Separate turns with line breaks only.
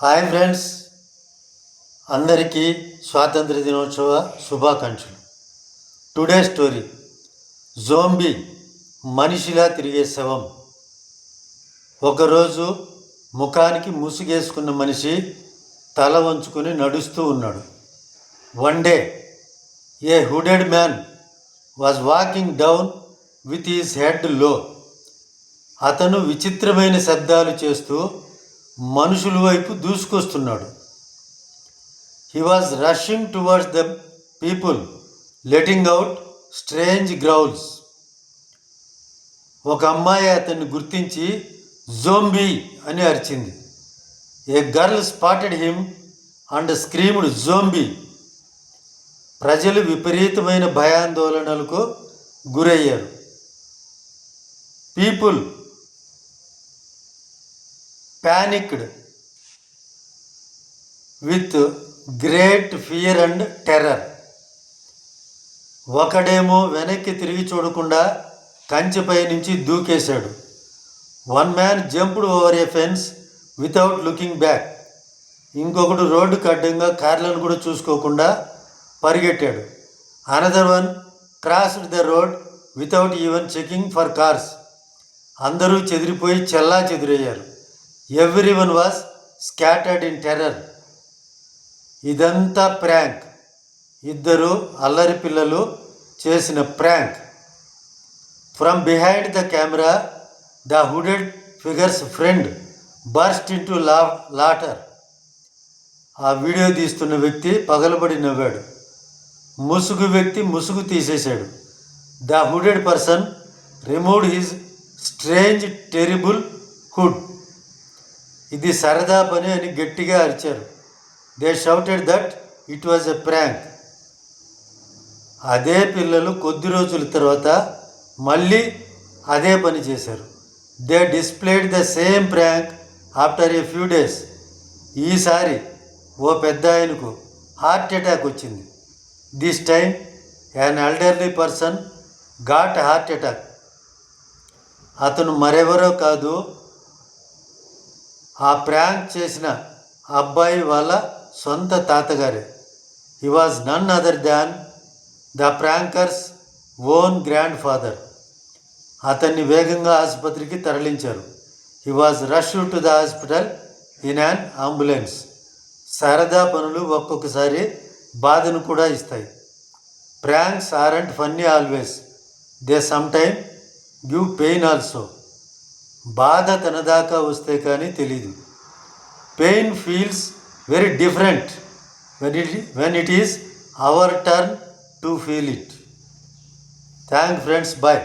Hi friends, అందరికీ స్వాతంత్ర దినోత్సవ శుభాకాంక్షలు. టుడే స్టోరీ, జోంబీ మనిషిలా తిరిగే శవం. ఒకరోజు ముఖానికి ముసుగేసుకున్న మనిషి తల వంచుకొని నడుస్తూ ఉన్నాడు. One day a hooded man was walking down with his head low. అతను విచిత్రమైన శబ్దాలు చేస్తూ మనుషుల వైపు దూసుకొస్తున్నాడు. He was rushing towards the people, letting out strange growls. ఒక అమ్మాయి అతన్ని గుర్తించి జోంబీ అని అరిచింది. A girl spotted him and screamed zombie. ప్రజలు విపరీతమైన భయాందోళనలకు గురయ్యారు. People panicked with great fear and terror. ఒకడేమో వెనక్కి తిరిగి చూడకుండా కంచెపై నుంచి దూకేశాడు. One man jumped over a fence without looking back. ఇంకొకడు రోడ్డుకు అడ్డంగా కార్లను కూడా చూసుకోకుండా పరిగెట్టాడు. Another one crossed the road without even checking for cars. అందరూ చెదిరిపోయి చెల్లా చెదిరయ్యారు. Everyone was scattered in terror. ఇదంతా ప్రాంక్, ఇద్దరు అల్లరి పిల్లలు చేసిన prank. From behind the camera the hooded figures friend burst into laughter. ఆ వీడియో తీస్తున్న వ్యక్తి పగలబడి నవ్వాడు. ముసుగు వ్యక్తి ముసుగు తీసేశాడు. The hooded person removed his strange terrible hood. ఇది సరదా పని అని గట్టిగా అరిచారు. They shouted that it was a prank. అదే పిల్లలు కొద్ది రోజుల తర్వాత మళ్ళీ అదే పని చేశారు. They displayed the same prank after a few days. ఈసారి ఓ పెద్ద ఆయనకు హార్ట్ అటాక్ వచ్చింది. This time an elderly person got heart attack. అతను మరెవరో కాదు, ఆ ప్రాంక్ చేసిన అబ్బాయి వాళ్ళ సొంత తాతగారే. He was none other than the prankers own grand father. అతన్ని వేగంగా ఆసుపత్రికి తరలించారు. He was rushed to the hospital in an ambulance. సరదా పనులు ఒక్కొక్కసారి బాధను కూడా ఇస్తాయి. Pranks aren't funny always, they some time give pain also. బాధ తన దాకా వస్తే కానీ తెలీదు. Pain feels very different when it is our turn to feel it. Thank friends, bye.